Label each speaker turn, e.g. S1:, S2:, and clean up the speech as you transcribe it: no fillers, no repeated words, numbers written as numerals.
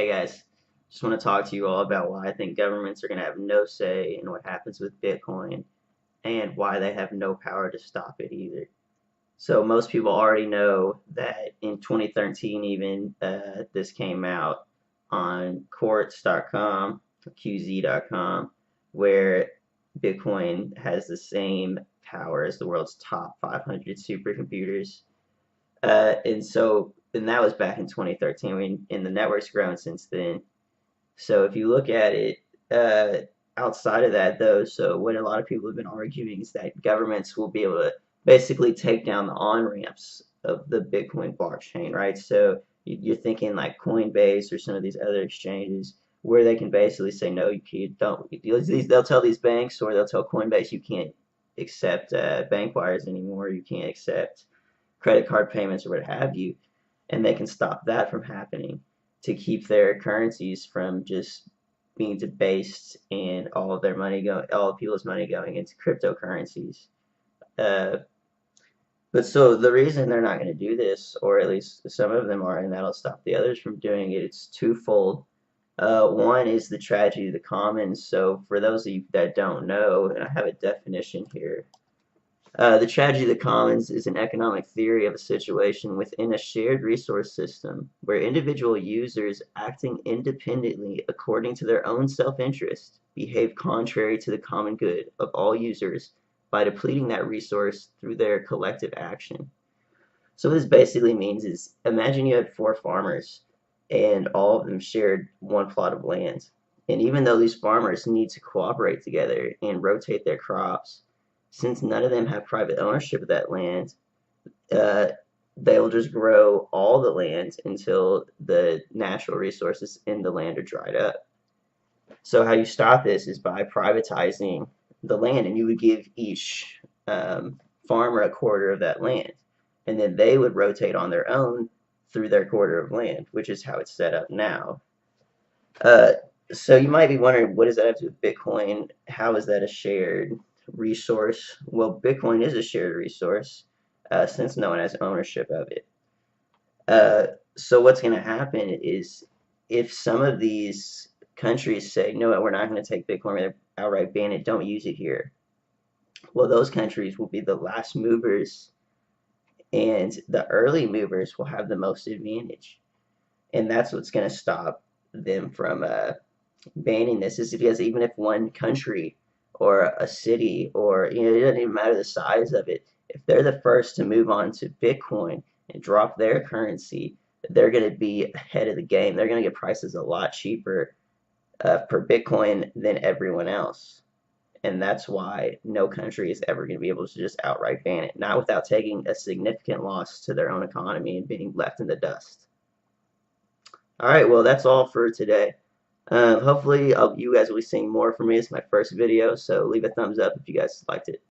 S1: Hey guys, just want to talk to you all about why I think governments are going to have no say in what happens with Bitcoin and why they have no power to stop it either. So most people already know that in 2013 even this came out on quartz.com, qz.com, where Bitcoin has the same power as the world's top 500 supercomputers. And that was back in 2013. I mean, and the network's grown since then. So if you look at it, uh, outside of that though, so what a lot of people have been arguing is that governments will be able to basically take down the on-ramps of the Bitcoin blockchain, right? So you're thinking like Coinbase or some of these other exchanges where they can basically say, no, you don't. They'll tell these banks or they'll tell Coinbase you can't accept bank wires anymore. You can't accept credit card payments or what have you, and they can stop that from happening to keep their currencies from just being debased and all of their money going, all of people's money going into cryptocurrencies. Uh, but so the reason they're not going to do this, or at least some of them are, and that'll stop the others from doing it, it's twofold. One is the tragedy of the commons. So for those of you that don't know, and I have a definition here, the tragedy of the commons is an economic theory of a situation within a shared resource system where individual users acting independently according to their own self-interest behave contrary to the common good of all users by depleting that resource through their collective action. So what this basically means is imagine you had four farmers and all of them shared one plot of land. And even though these farmers need to cooperate together and rotate their crops, since none of them have private ownership of that land, uh, they'll just grow all the land until the natural resources in the land are dried up. So how you stop this is by privatizing the land, and you would give each farmer a quarter of that land, and then they would rotate on their own through their quarter of land, which is how it's set up now. Uh, so you might be wondering, what does that have to do with Bitcoin? How is that a shared resource? Well, Bitcoin is a shared resource since no one has ownership of it. Uh, so what's going to happen is if some of these countries say, no, we're not going to take Bitcoin, we're going to outright ban it, don't use it here. Well, those countries will be the last movers, and the early movers will have the most advantage. And that's what's going to stop them from banning this, is because even if one country or a city or it doesn't even matter the size of it, if they're the first to move on to Bitcoin and drop their currency, they're going to be ahead of the game. They're going to get prices a lot cheaper per Bitcoin than everyone else. And that's why no country is ever going to be able to just outright ban it, not without taking a significant loss to their own economy and being left in the dust. All right, well, that's all for today. Hopefully, you guys will be seeing more from me. It's my first video, so leave a thumbs up if you guys liked it.